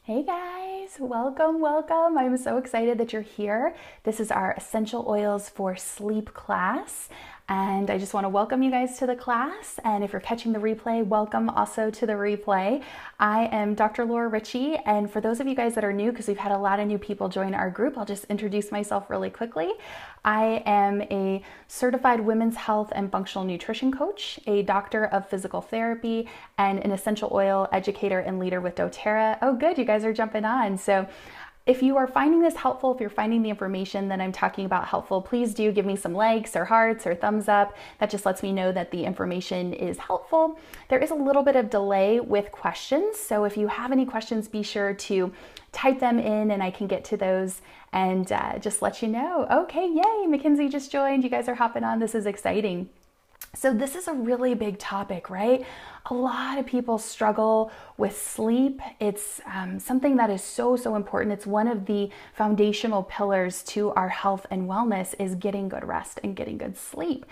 Hey guys, welcome, welcome. I'm so excited that you're here. This is our Essential Oils for Sleep class. And I just want to welcome you guys to the class. And if you're catching the replay, welcome also to the replay. I am Dr. Laura Ritchie. And for those of you guys that are new, because we've had a lot of new people join our group, I'll just introduce myself really quickly. I am a certified women's health and functional nutrition coach, a doctor of physical therapy, and an essential oil educator and leader with doTERRA. Oh, good, you guys are jumping on. So if you are finding this helpful, if you're finding the information that I'm talking about helpful, please do give me some likes or hearts or thumbs up. That just lets me know that the information is helpful. There is a little bit of delay with questions, so if you have any questions, be sure to type them in and I can get to those and just let you know. Okay, yay, Mackenzie just joined. You guys are hopping on. This is exciting. So this is a really big topic, right? A lot of people struggle with sleep. It's something that is so important. It's one of the foundational pillars to our health and wellness is getting good rest and getting good sleep.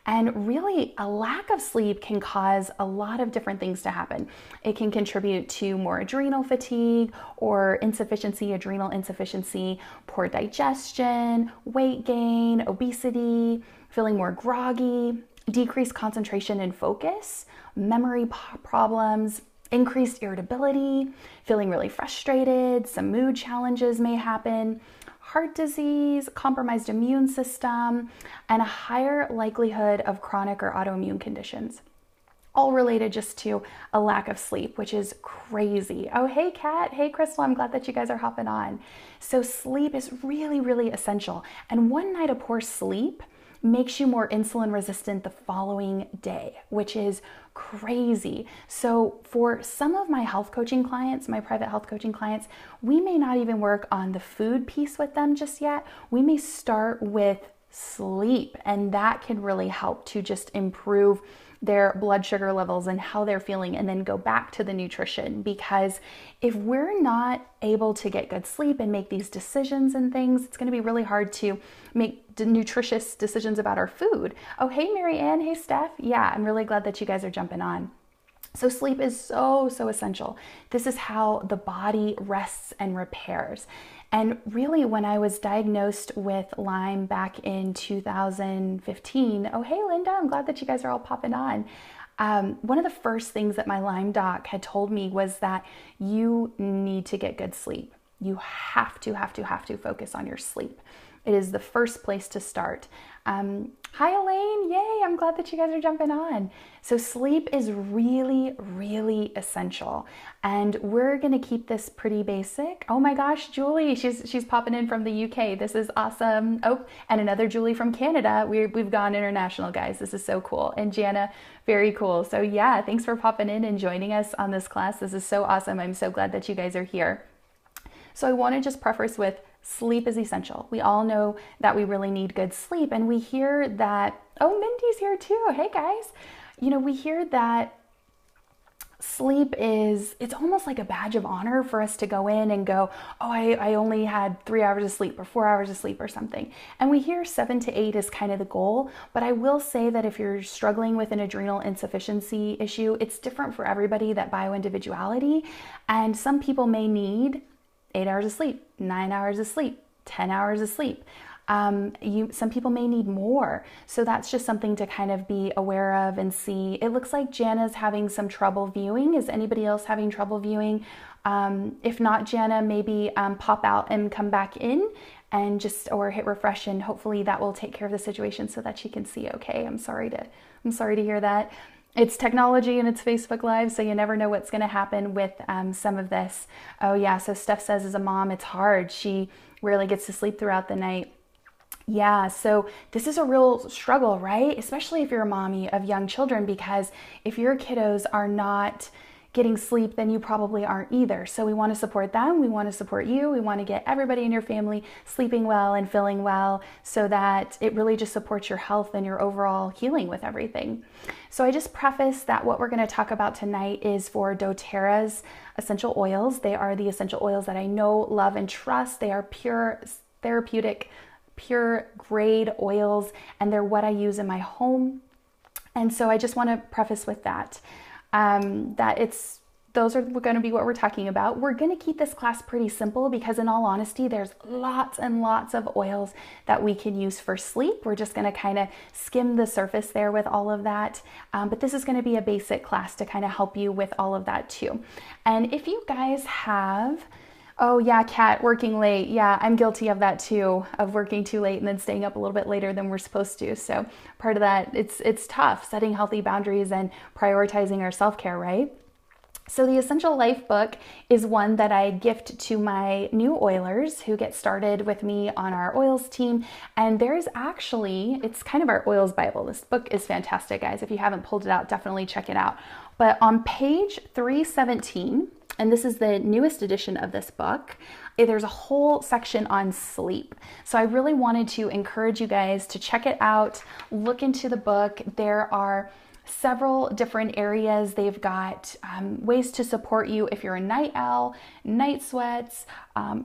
And really, a lack of sleep can cause a lot of different things to happen. It can contribute to more adrenal fatigue or insufficiency, adrenal insufficiency, poor digestion, weight gain, obesity, feeling more groggy, decreased concentration and focus, memory problems, increased irritability, feeling really frustrated, some mood challenges may happen, heart disease, compromised immune system, and a higher likelihood of chronic or autoimmune conditions. All related just to a lack of sleep, which is crazy. Oh, hey, Kat. Hey, Crystal. I'm glad that you guys are hopping on. So sleep is really essential. And one night of poor sleep makes you more insulin resistant the following day, which is crazy. So for some of my health coaching clients, my private health coaching clients, we may not even work on the food piece with them just yet. We may start with sleep, and that can really help to just improve their blood sugar levels and how they're feeling, and then go back to the nutrition. Because if we're not able to get good sleep and make these decisions and things, it's going to be really hard to make nutritious decisions about our food. Oh, hey, Mary Ann. Hey, Steph. Yeah, I'm really glad that you guys are jumping on. So sleep is so essential. This is how the body rests and repairs. And really, when I was diagnosed with Lyme back in 2015, oh, hey, Linda, I'm glad that you guys are all popping on. One of the first things that my Lyme doc had told me was that you need to get good sleep. You have to focus on your sleep. It is the first place to start. Hi, Elaine. Yay, I'm glad that you guys are jumping on. So sleep is really essential. And we're going to keep this pretty basic. Oh my gosh, Julie, she's popping in from the UK. This is awesome. Oh, and another Julie from Canada. We've gone international, guys. This is so cool. And Jana, very cool. So yeah, thanks for popping in and joining us on this class. This is so awesome. I'm so glad that you guys are here. So I want to just preface with sleep is essential. We all know that we really need good sleep, and we hear that, oh, Mindy's here too. Hey guys. You know, we hear that sleep it's almost like a badge of honor for us to go in and go, oh, I only had 3 hours of sleep or 4 hours of sleep or something. And we hear 7 to 8 is kind of the goal. But I will say that if you're struggling with an adrenal insufficiency issue, it's different for everybody, that bioindividuality. And some people may need 8 hours of sleep, 9 hours of sleep, 10 hours of sleep. Some people may need more. So that's just something to kind of be aware of and see. It looks like Jana's having some trouble viewing. Is anybody else having trouble viewing? If not, Jana, maybe pop out and come back in and or hit refresh, and hopefully that will take care of the situation so that she can see okay. I'm sorry to hear that. It's technology and it's Facebook Live, so you never know what's going to happen with some of this. Oh yeah, so Steph says as a mom, it's hard. She rarely gets to sleep throughout the night. Yeah, so this is a real struggle, right? Especially if you're a mommy of young children, because if your kiddos are not getting sleep, then you probably aren't either. So we want to support them. We want to support you. We want to get everybody in your family sleeping well and feeling well, so that it really just supports your health and your overall healing with everything. So I just preface that what we're going to talk about tonight is for doTERRA's essential oils. They are the essential oils that I know, love, and trust. They are pure, therapeutic, pure grade oils, and they're what I use in my home. And so I just want to preface with that. That it's those are going to be what we're talking about. We're going to keep this class pretty simple because in all honesty, there's lots and lots of oils that we can use for sleep. We're just going to kind of skim the surface there with all of that. But this is going to be a basic class to kind of help you with all of that too. And if you guys have, oh yeah, Kat, working late. Yeah, I'm guilty of that too, of working too late and then staying up a little bit later than we're supposed to. So part of that, it's tough setting healthy boundaries and prioritizing our self-care, right? So the Essential Life book is one that I gift to my new oilers who get started with me on our oils team. And there's actually, it's kind of our oils Bible. This book is fantastic, guys. If you haven't pulled it out, definitely check it out. But on page 317, and this is the newest edition of this book, there's a whole section on sleep. So I really wanted to encourage you guys to check it out, look into the book. There are several different areas. They've got ways to support you if you're a night owl, night sweats,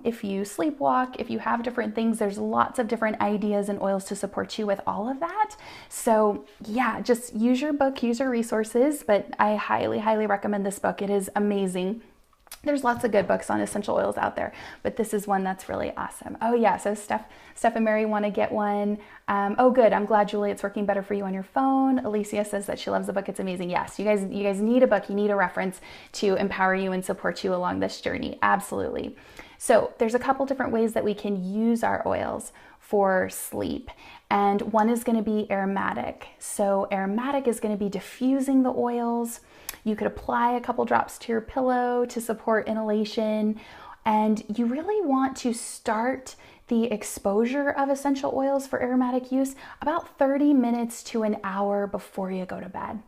if you sleepwalk, if you have different things. There's lots of different ideas and oils to support you with all of that. So yeah, just use your book, use your resources, but I highly, highly recommend this book. It is amazing. There's lots of good books on essential oils out there, but this is one that's really awesome. Oh yeah, so Steph and Mary want to get one. Oh good, I'm glad, Julie, it's working better for you on your phone. Alicia says that she loves the book, it's amazing. Yes, you guys need a book, you need a reference to empower you and support you along this journey, absolutely. So there's a couple different ways that we can use our oils for sleep. And one is going to be aromatic. So aromatic is going to be diffusing the oils. You could apply a couple drops to your pillow to support inhalation. And you really want to start the exposure of essential oils for aromatic use about 30 minutes to an hour before you go to bed.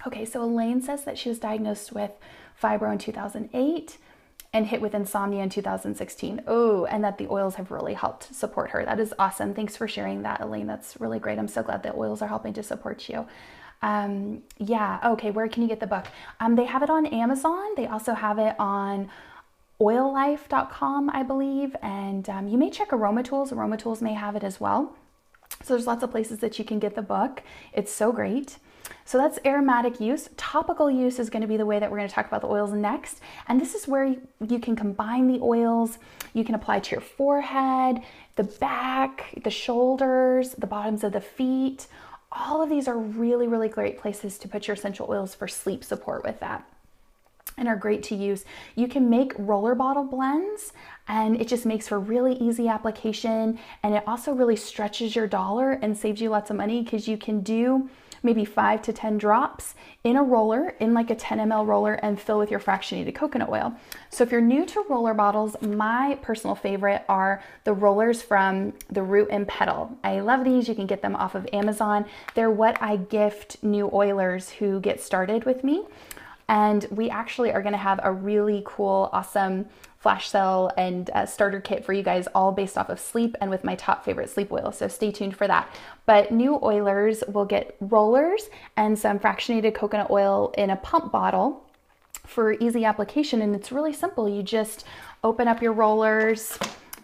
Okay, so Elaine says that she was diagnosed with fibro in 2008 and hit with insomnia in 2016. Oh, and that the oils have really helped support her. That is awesome. Thanks for sharing that, Elaine. That's really great. I'm so glad that oils are helping to support you. Yeah, okay, where can you get the book? They have it on Amazon. They also have it on oillife.com, I believe. And you may check Aromatools. Aromatools may have it as well. So there's lots of places that you can get the book. It's so great. So that's aromatic use. Topical use is going to be the way that we're going to talk about the oils next. And this is where you can combine the oils. You can apply to your forehead, the back, the shoulders, the bottoms of the feet. All of these are really, really great places to put your essential oils for sleep support with that, and are great to use. You can make roller bottle blends, and it just makes for really easy application. And it also really stretches your dollar and saves you lots of money because you can do maybe 5 to 10 drops in a roller, in like a 10 ml roller, and fill with your fractionated coconut oil. So if you're new to roller bottles, my personal favorite are the rollers from the Root and Petal. I love these. You can get them off of Amazon. They're what I gift new oilers who get started with me. And we actually are going to have a really cool, awesome flash sale and starter kit for you guys, all based off of sleep and with my top favorite sleep oil. So stay tuned for that. But new oilers will get rollers and some fractionated coconut oil in a pump bottle for easy application. And it's really simple. You just open up your rollers.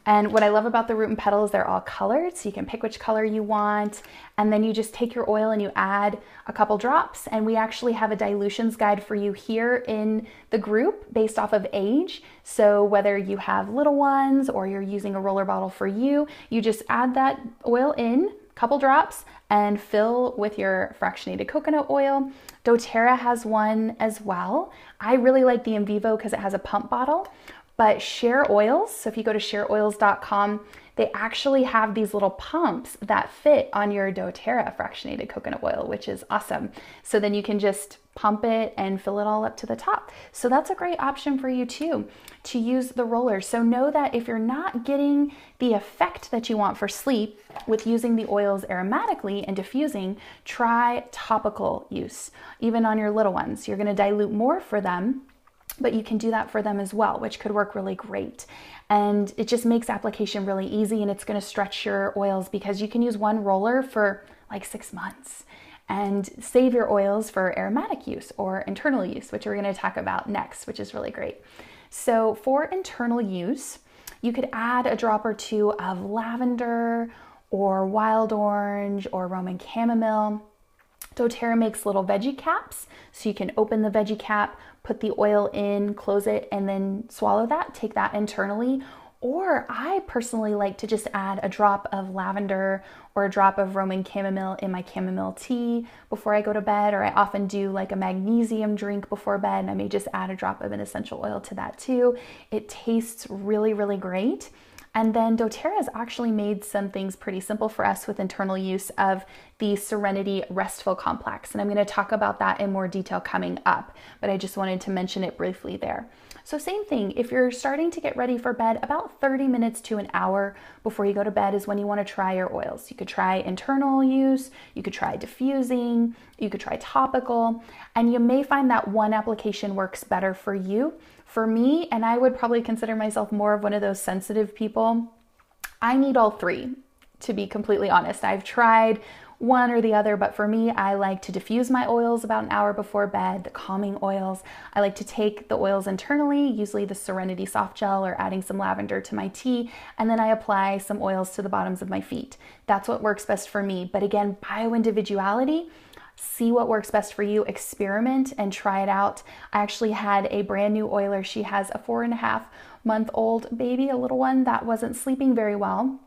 And what I love about the Root and Petal is they're all colored, so you can pick which color you want. And then you just take your oil and you add a couple drops. And we actually have a dilutions guide for you here in the group based off of age. So whether you have little ones or you're using a roller bottle for you, you just add that oil in, couple drops, and fill with your fractionated coconut oil. doTERRA has one as well. I really like the InVivo because it has a pump bottle. But Share Oils, so if you go to shareoils.com, they actually have these little pumps that fit on your doTERRA fractionated coconut oil, which is awesome. So then you can just pump it and fill it all up to the top. So that's a great option for you too, to use the rollers. So know that if you're not getting the effect that you want for sleep with using the oils aromatically and diffusing, try topical use, even on your little ones. You're gonna dilute more for them, but you can do that for them as well, which could work really great. And it just makes application really easy, and it's going to stretch your oils because you can use one roller for like 6 months and save your oils for aromatic use or internal use, which we're going to talk about next, which is really great. So for internal use, you could add a drop or two of lavender or wild orange or Roman chamomile. doTERRA makes little veggie caps, so you can open the veggie cap, put the oil in, close it, and then swallow that, take that internally. Or I personally like to just add a drop of lavender or a drop of Roman chamomile in my chamomile tea before I go to bed, or I often do like a magnesium drink before bed, and I may just add a drop of an essential oil to that too. It tastes really, really great. And then doTERRA has actually made some things pretty simple for us with internal use of the Serenity Restful Complex. And I'm going to talk about that in more detail coming up, but I just wanted to mention it briefly there. So same thing, if you're starting to get ready for bed, about 30 minutes to an hour before you go to bed is when you want to try your oils. You could try internal use, you could try diffusing, you could try topical, and you may find that one application works better for you. For me, and I would probably consider myself more of one of those sensitive people, I need all three, to be completely honest. I've tried one or the other, but for me, I like to diffuse my oils about an hour before bed, the calming oils. I like to take the oils internally, usually the Serenity Soft Gel or adding some lavender to my tea, and then I apply some oils to the bottoms of my feet. That's what works best for me. But again, bioindividuality. See what works best for you, experiment and try it out. I actually had a brand new oiler. She has a 4.5-month-old baby, a little one that wasn't sleeping very well.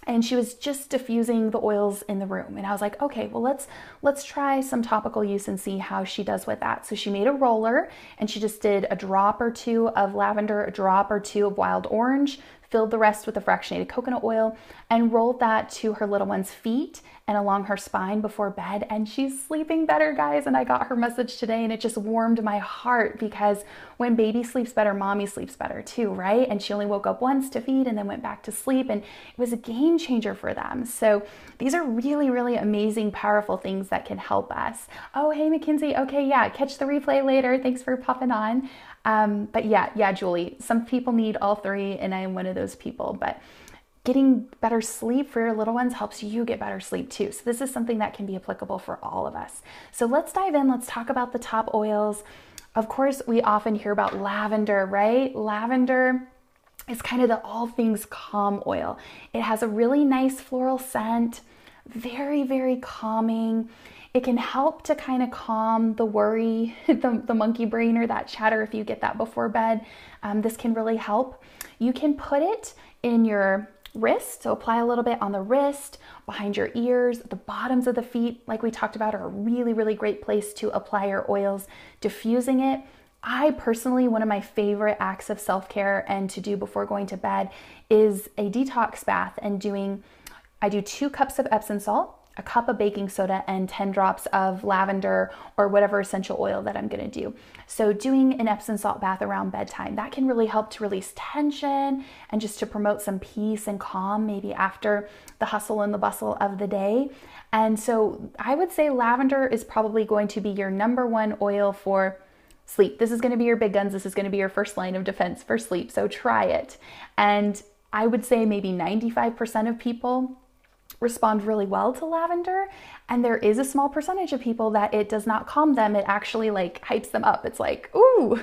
And she was just diffusing the oils in the room. And I was like, okay, well, let's try some topical use and see how she does with that. So she made a roller and she just did a drop or two of lavender, a drop or two of wild orange, filled the rest with a fractionated coconut oil, and rolled that to her little one's feet and along her spine before bed. And she's sleeping better, guys. And I got her message today and it just warmed my heart, because when baby sleeps better, mommy sleeps better too, right? And she only woke up once to feed and then went back to sleep, and it was a game changer for them. So these are really, really amazing, powerful things that can help us. Oh, hey, Mackenzie. Okay, yeah, catch the replay later. Thanks for popping on. But yeah, Julie, some people need all three, and I am one of those people. But getting better sleep for your little ones helps you get better sleep too. So this is something that can be applicable for all of us. So let's dive in. Let's talk about the top oils. Of course, we often hear about lavender, right? Lavender is kind of the all things calm oil. It has a really nice floral scent, very, very calming. It can help to kind of calm the worry, the monkey brain or that chatter if you get that before bed. This can really help. You can put it in your wrist, so apply a little bit on the wrist, behind your ears, the bottoms of the feet, like we talked about, are a really, really great place to apply your oils. Diffusing it, I personally, one of my favorite acts of self-care and to do before going to bed is a detox bath, and I do 2 cups of Epsom salt, a cup of baking soda, and 10 drops of lavender or whatever essential oil that I'm gonna do. So doing an Epsom salt bath around bedtime, that can really help to release tension and just to promote some peace and calm, maybe after the hustle and the bustle of the day. And so I would say lavender is probably going to be your number one oil for sleep. This is gonna be your big guns. This is gonna be your first line of defense for sleep. So try it. And I would say maybe 95% of people respond really well to lavender, and there is a small percentage of people that it does not calm them. It actually like hypes them up. It's like, ooh,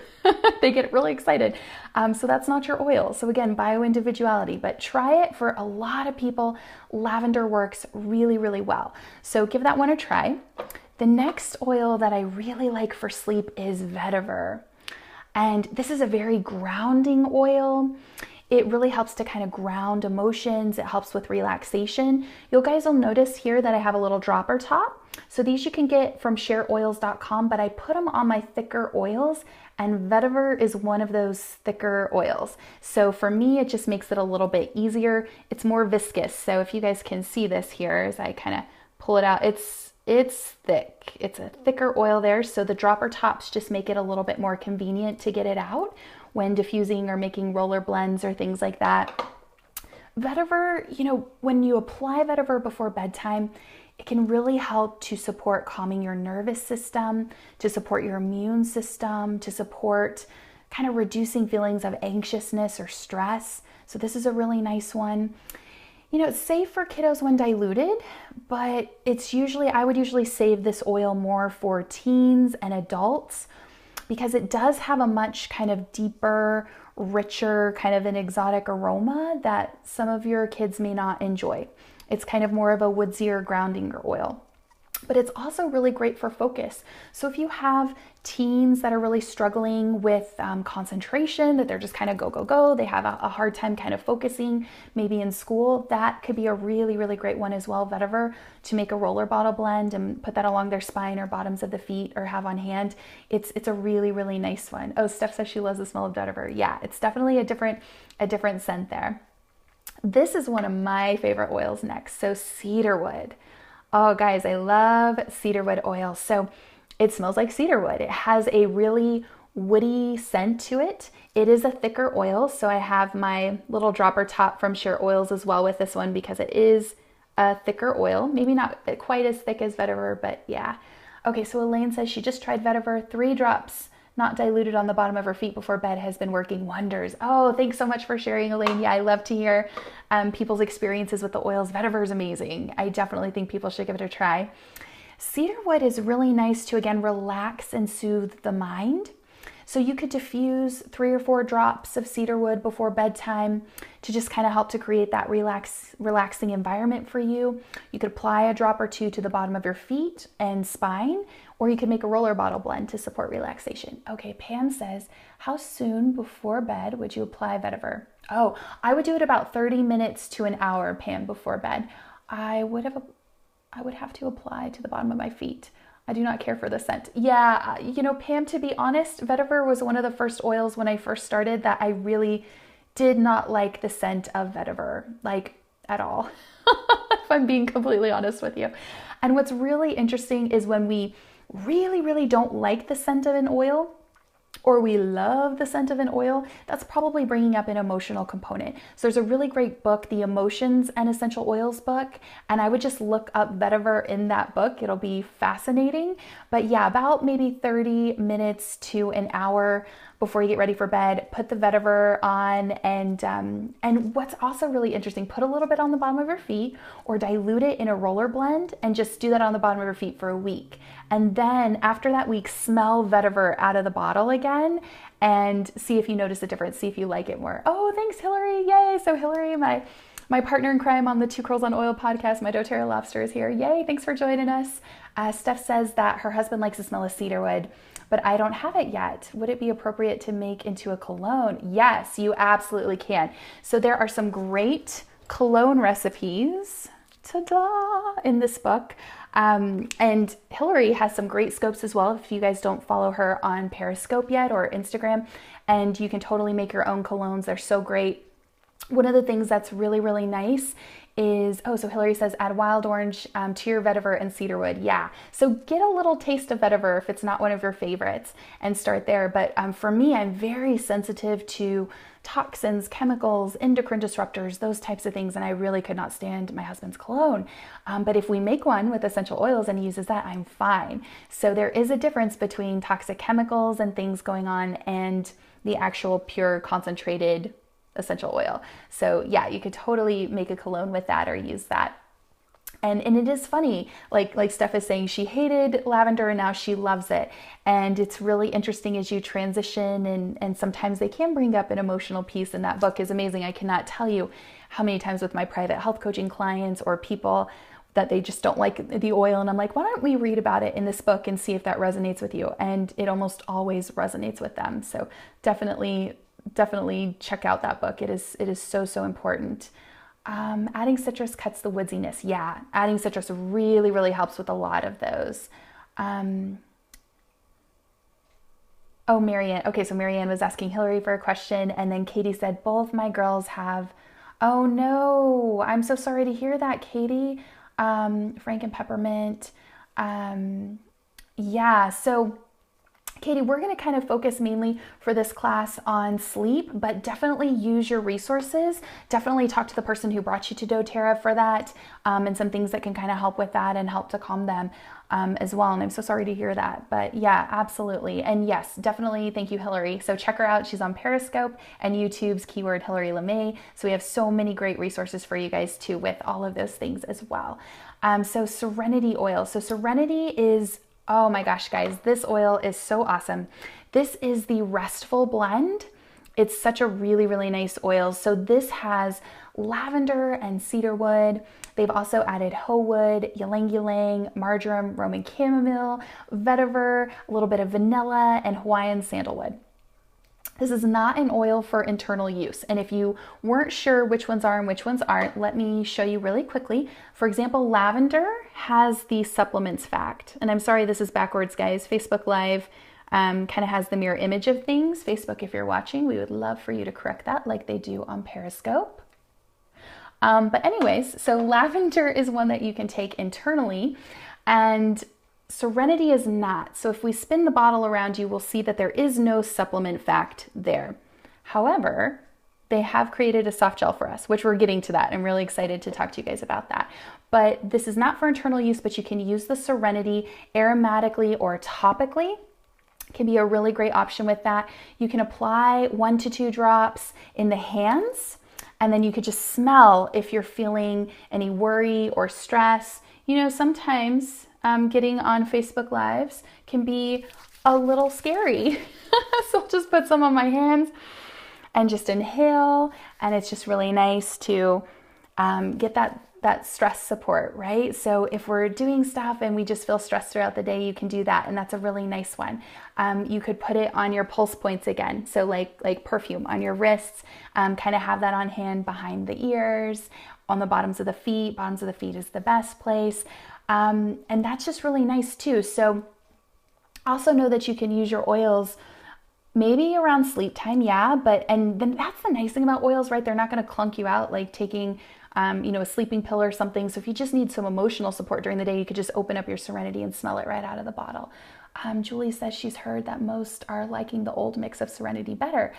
they get really excited. So that's not your oil. So again, bioindividuality, but try it. For a lot of people, lavender works really, really well. So give that one a try. The next oil that I really like for sleep is vetiver. And this is a very grounding oil. It really helps to kind of ground emotions. It helps with relaxation. You guys will notice here that I have a little dropper top. So these you can get from shareoils.com, but I put them on my thicker oils, and vetiver is one of those thicker oils. So for me, it just makes it a little bit easier. It's more viscous. So if you guys can see this here as I kind of pull it out, it's thick. It's a thicker oil there. So the dropper tops just make it a little bit more convenient to get it out when diffusing or making roller blends or things like that. Vetiver, when you apply vetiver before bedtime, it can really help to support calming your nervous system, to support your immune system, to support kind of reducing feelings of anxiousness or stress. So this is a really nice one. It's safe for kiddos when diluted, but I would usually save this oil more for teens and adults, because it does have a much kind of deeper, richer, kind of an exotic aroma that some of your kids may not enjoy. It's kind of more of a woodsier, grounding oil. but it's also really great for focus. So if you have teens that are really struggling with concentration, that they're just kind of go, go, go, they have a hard time kind of focusing maybe in school, that could be a really, really great one as well, vetiver, to make a roller bottle blend and put that along their spine or bottoms of the feet or have on hand. It's a really, really nice one. Oh, Steph says she loves the smell of vetiver. Yeah, it's definitely a different scent there. This is one of my favorite oils next. So cedarwood. Oh, guys, I love cedarwood oil. So it smells like cedarwood. It has a really woody scent to it. It is a thicker oil. So I have my little dropper top from Share Oils as well with this one because it is a thicker oil. Maybe not quite as thick as vetiver, but yeah. Okay, so Elaine says she just tried vetiver, 3 drops, not diluted on the bottom of her feet before bed, has been working wonders. Oh, thanks so much for sharing, Elaine. Yeah, I love to hear people's experiences with the oils. Vetiver is amazing. I definitely think people should give it a try. Cedarwood is really nice to, again, relax and soothe the mind. So you could diffuse 3 or 4 drops of cedarwood before bedtime to just kind of help to create that relaxing environment for you. You could apply a drop or 2 to the bottom of your feet and spine, or you could make a roller bottle blend to support relaxation. Okay, Pam says, how soon before bed would you apply vetiver? Oh, I would do it about 30 minutes to an hour, Pam, before bed. I would have to apply to the bottom of my feet. I do not care for the scent. Yeah, you know, Pam, to be honest, vetiver was one of the first oils when I first started that I really did not like the scent of vetiver, like at all, if I'm being completely honest with you. And what's really interesting is when we really, really don't like the scent of an oil, or we love the scent of an oil, that's probably bringing up an emotional component. So there's a really great book, The Emotions and Essential Oils book, and I would just look up vetiver in that book. It'll be fascinating. But yeah, about maybe 30 minutes to an hour before you get ready for bed, put the vetiver on, and what's also really interesting, put a little bit on the bottom of your feet or dilute it in a roller blend and just do that on the bottom of your feet for a week. And then after that week, smell vetiver out of the bottle again and see if you notice a difference, see if you like it more. Oh, thanks, Hillary. Yay. So Hillary, my partner in crime on the Two Curls on Oil podcast, my doTERRA lobster is here. Yay, thanks for joining us. Steph says that her husband likes the smell of cedarwood, but I don't have it yet. Would it be appropriate to make into a cologne? Yes, you absolutely can. So there are some great cologne recipes, ta-da, in this book. And Hillary has some great scopes as well if you guys don't follow her on Periscope yet or Instagram, and you can totally make your own colognes. They're so great. One of the things that's really, really nice is, oh, so Hillary says add wild orange to your vetiver and cedarwood. Yeah, so get a little taste of vetiver if it's not one of your favorites and start there. But for me, I'm very sensitive to toxins, chemicals, endocrine disruptors, those types of things, and I really could not stand my husband's cologne. But if we make one with essential oils and he uses that, I'm fine. So there is a difference between toxic chemicals and things going on and the actual pure concentrated essential oil. So yeah, you could totally make a cologne with that or use that. And it is funny, like Steph is saying, she hated lavender and now she loves it. And it's really interesting as you transition and sometimes they can bring up an emotional piece, and that book is amazing. I cannot tell you how many times with my private health coaching clients or people that they just don't like the oil, and I'm like, why don't we read about it in this book and see if that resonates with you? And it almost always resonates with them. So definitely check out that book. It is so important. Adding citrus cuts the woodiness. Yeah, adding citrus really, really helps with a lot of those. Oh, Marianne. Okay, so Marianne was asking Hillary for a question, and then Katie said, both my girls have. Oh no, I'm so sorry to hear that, Katie. Frank and Peppermint. Yeah, so Katie, we're going to kind of focus mainly for this class on sleep, but definitely use your resources. Definitely talk to the person who brought you to doTERRA for that, and some things that can kind of help with that and help to calm them as well. And I'm so sorry to hear that, but yeah, absolutely. And yes, definitely. Thank you, Hillary. So check her out. She's on Periscope and YouTube's keyword Hillary LeMay. So we have so many great resources for you guys too with all of those things as well. So Serenity oil. So Serenity is, oh my gosh, guys, this oil is so awesome. This is the Restful blend. It's such a really, really nice oil. So this has lavender and cedarwood. They've also added hoe wood, ylang ylang, marjoram, Roman chamomile, vetiver, a little bit of vanilla, and Hawaiian sandalwood. This is not an oil for internal use. And if you weren't sure which ones are and which ones aren't, let me show you really quickly. For example, lavender has the supplements fact. And I'm sorry, this is backwards, guys. Facebook Live kind of has the mirror image of things. Facebook, if you're watching, we would love for you to correct that like they do on Periscope. But anyways, so lavender is one that you can take internally, and Serenity is not. So if we spin the bottle around, you will see that there is no supplement fact there. However, they have created a soft gel for us, which we're getting to that. I'm really excited to talk to you guys about that. But this is not for internal use, but you can use the Serenity aromatically or topically. Can be a really great option with that. You can apply 1 to 2 drops in the hands, and then you could just smell if you're feeling any worry or stress. You know, sometimes getting on Facebook Lives can be a little scary. So I'll just put some on my hands and just inhale, and it's just really nice to get that stress support, right? So if we're doing stuff and we just feel stressed throughout the day, you can do that, and that's a really nice one. You could put it on your pulse points again, so like perfume on your wrists, kind of have that on hand behind the ears, on the bottoms of the feet. Bottoms of the feet is the best place, and that's just really nice too. So also know that you can use your oils maybe around sleep time, yeah, and then that's the nice thing about oils, right? They're not going to clunk you out like taking a sleeping pill or something. So if you just need some emotional support during the day, you could just open up your Serenity and smell it right out of the bottle. Julie says she's heard that most are liking the old mix of Serenity better.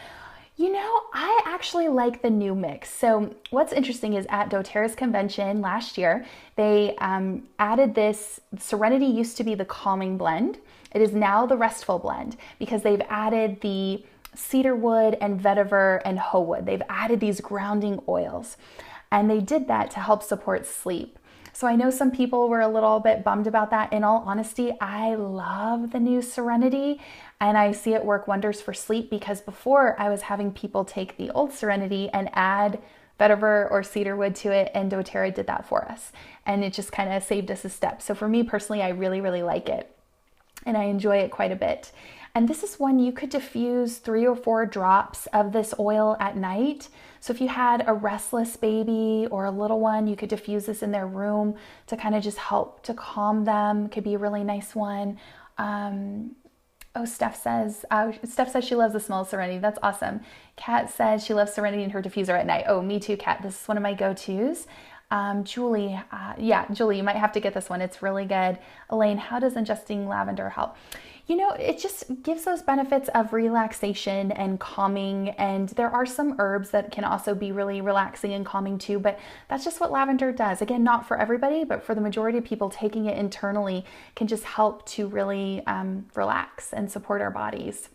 You know, I actually like the new mix. So what's interesting is at doTERRA's convention last year, they added this. Serenity used to be the calming blend. It is now the restful blend because they've added the cedarwood and vetiver and hoe wood. They've added these grounding oils, and they did that to help support sleep. So I know some people were a little bit bummed about that. In all honesty, I love the new Serenity, and I see it work wonders for sleep, because before I was having people take the old Serenity and add vetiver or cedarwood to it, and doTERRA did that for us, and it just kind of saved us a step. So for me personally, I really, really like it, and I enjoy it quite a bit. And this is one you could diffuse 3 or 4 drops of this oil at night. So if you had a restless baby or a little one, you could diffuse this in their room to kind of just help to calm them. Could be a really nice one. Steph says she loves the smell of Serenity. That's awesome. Kat says she loves Serenity in her diffuser at night. Oh, me too, Kat. This is one of my go-tos. Julie, Julie, you might have to get this one. It's really good. Elaine, how does ingesting lavender help? You know, it just gives those benefits of relaxation and calming, and there are some herbs that can also be really relaxing and calming too, but that's just what lavender does. Again, not for everybody, but for the majority of people, taking it internally can just help to really relax and support our bodies.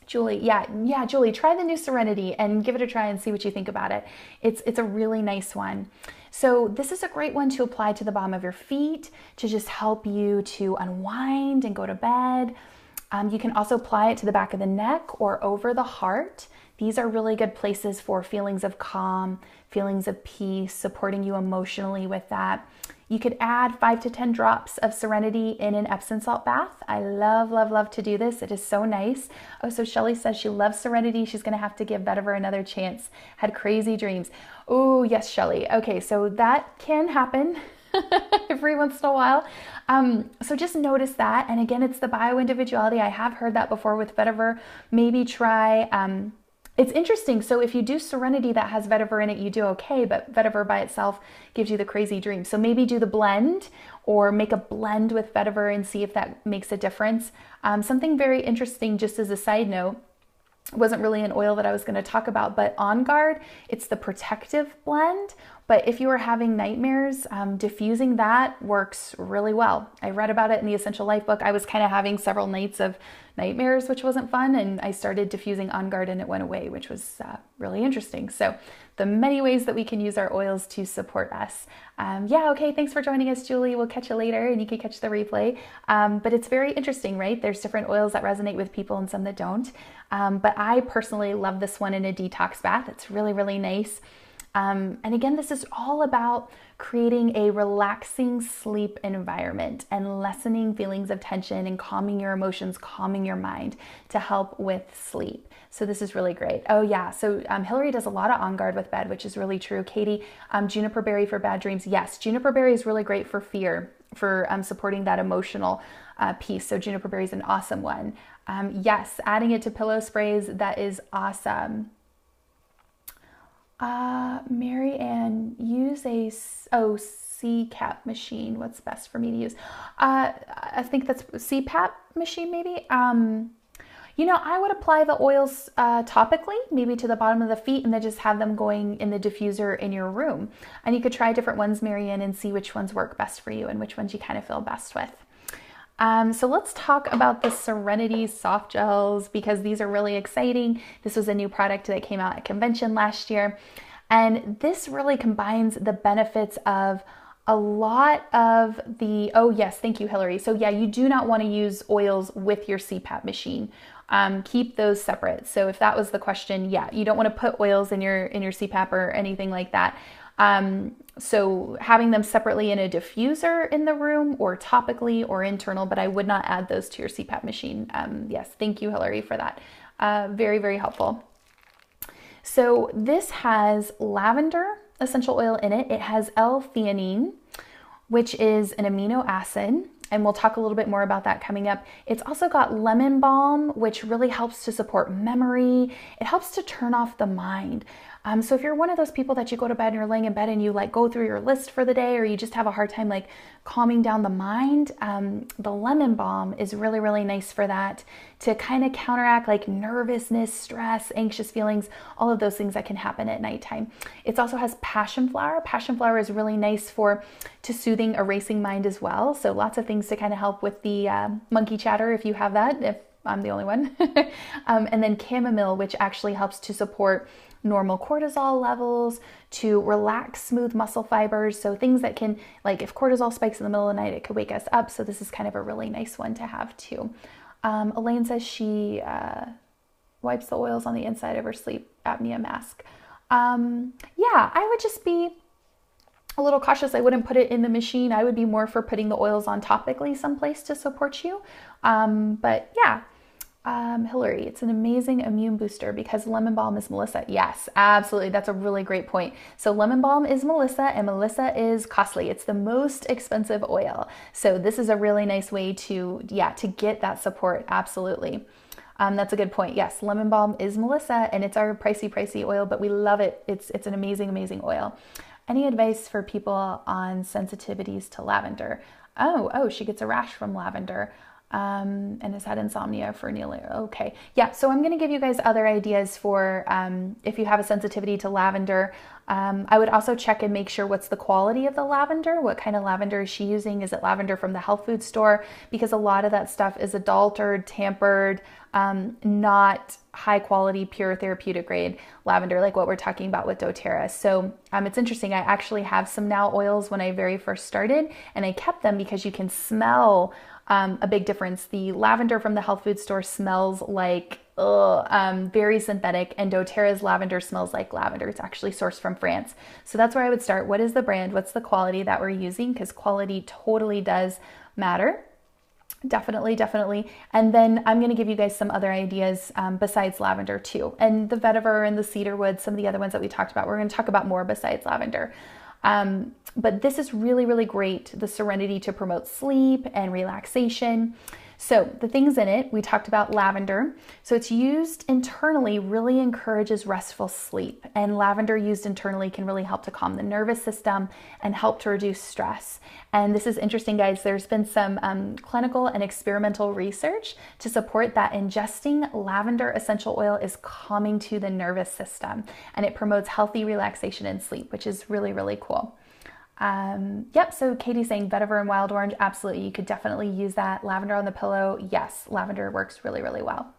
Julie, Julie, try the new Serenity and give it a try and see what you think about it. It's a really nice one. So this is a great one to apply to the bottom of your feet to just help you to unwind and go to bed. You can also apply it to the back of the neck or over the heart. These are really good places for feelings of calm, feelings of peace, supporting you emotionally with that. You could add 5 to 10 drops of Serenity in an Epsom salt bath. I love, love, love to do this. It is so nice. Oh, so Shelly says she loves Serenity. She's going to have to give vetiver another chance. Had crazy dreams. Oh, yes, Shelly. Okay, so that can happen every once in a while. So just notice that. And again, it's the bio-individuality. I have heard that before with vetiver. Maybe try... It's interesting. So if you do Serenity that has vetiver in it, you do okay, but vetiver by itself gives you the crazy dream. So maybe do the blend or make a blend with vetiver and see if that makes a difference. Something very interesting, just as a side note, wasn't really an oil that I was going to talk about, but On Guard, it's the protective blend, But if you are having nightmares, diffusing that works really well. I read about it in the Essential Life book. I was kind of having several nights of nightmares, which wasn't fun, and I started diffusing On Guard and it went away, which was really interesting. So the many ways that we can use our oils to support us. Yeah, okay, thanks for joining us, Julie. We'll catch you later and you can catch the replay. But it's very interesting, right? There's different oils that resonate with people and some that don't. But I personally love this one in a detox bath. It's really, really nice. And again, this is all about creating a relaxing sleep environment and lessening feelings of tension and calming your emotions, calming your mind to help with sleep. So this is really great. Oh yeah, so Hillary does a lot of On Guard with bed, which is really true. Katie, juniper berry for bad dreams. Yes, juniper berry is really great for fear, for supporting that emotional piece. So juniper berry is an awesome one. Yes, adding it to pillow sprays, that is awesome. Mary Ann, use a CPAP machine. What's best for me to use? I think that's CPAP machine maybe. You know, I would apply the oils topically, maybe to the bottom of the feet, and then just have them going in the diffuser in your room. And you could try different ones, Mary Ann, and see which ones work best for you and which ones you kind of feel best with. So let's talk about the Serenity soft gels because these are really exciting. This was a new product that came out at convention last year. And this really combines the benefits of a lot of the, oh yes, thank you, Hillary. So yeah, you do not want to use oils with your CPAP machine. Keep those separate. So if that was the question, yeah, you don't want to put oils in your CPAP or anything like that. So having them separately in a diffuser in the room or topically or internal, but I would not add those to your CPAP machine. Yes, thank you, Hillary, for that. Very, very helpful. So this has lavender essential oil in it. It has L-theanine, which is an amino acid. And we'll talk a little bit more about that coming up. It's also got lemon balm, which really helps to support memory. It helps to turn off the mind. So if you're one of those people that you go to bed and you're laying in bed and you like go through your list for the day, or you just have a hard time like calming down the mind, the lemon balm is really, really nice for that, to kind of counteract like nervousness, stress, anxious feelings, all of those things that can happen at nighttime. It also has passion flower. Passion flower is really nice to soothing a racing mind as well. So lots of things to kind of help with the monkey chatter if you have that, if I'm the only one. And then chamomile, which actually helps to support normal cortisol levels, to relax smooth muscle fibers. So things that can, like if cortisol spikes in the middle of the night, it could wake us up. So this is kind of a really nice one to have too. Elaine says she wipes the oils on the inside of her sleep apnea mask. Yeah, I would just be a little cautious. I wouldn't put it in the machine. I would be more for putting the oils on topically someplace to support you. But yeah. Hillary, it's an amazing immune booster because lemon balm is Melissa. Yes, absolutely. That's a really great point. So lemon balm is Melissa and Melissa is costly. It's the most expensive oil. So this is a really nice way to get that support. Absolutely. That's a good point. Yes, lemon balm is Melissa and it's our pricey oil, but we love it. It's an amazing, amazing oil. Any advice for people on sensitivities to lavender? Oh, she gets a rash from lavender. And has had insomnia for nearly, okay. Yeah, so I'm going to give you guys other ideas for if you have a sensitivity to lavender. I would also check and make sure what's the quality of the lavender. What kind of lavender is she using? Is it lavender from the health food store? Because a lot of that stuff is adulterated, tampered, not high quality, pure therapeutic grade lavender, like what we're talking about with doTERRA. So it's interesting. I actually have some now oils when I very first started, and I kept them because you can smell a big difference. The lavender from the health food store smells like very synthetic, and doTERRA's lavender smells like lavender. It's actually sourced from France. So that's where I would start. What is the brand? What's the quality that we're using? Because quality totally does matter. Definitely. And then I'm going to give you guys some other ideas besides lavender too. And the vetiver and the cedarwood, some of the other ones that we talked about, we're going to talk about more besides lavender. But this is really, really great, the Serenity, to promote sleep and relaxation. So the things in it, we talked about lavender. So it's used internally, really encourages restful sleep. And lavender used internally can really help to calm the nervous system and help to reduce stress. And this is interesting, guys. There's been some clinical and experimental research to support that ingesting lavender essential oil is calming to the nervous system, and it promotes healthy relaxation and sleep, which is really, really cool. Yep, so Katie's saying vetiver and wild orange, absolutely. You could definitely use that. Lavender on the pillow, yes, lavender works really, really well.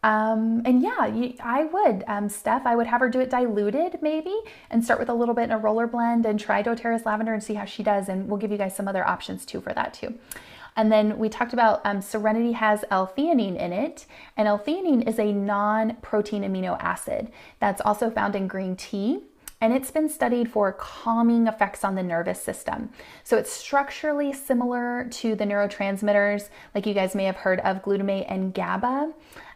And yeah, I would, Steph, I would have her do it diluted maybe and start with a little bit in a roller blend and try doTERRA's lavender and see how she does. And we'll give you guys some other options too for that too. And then we talked about Serenity has L-theanine in it, and L-theanine is a non-protein amino acid that's also found in green tea. And it's been studied for calming effects on the nervous system. So it's structurally similar to the neurotransmitters, like you guys may have heard of glutamate and GABA.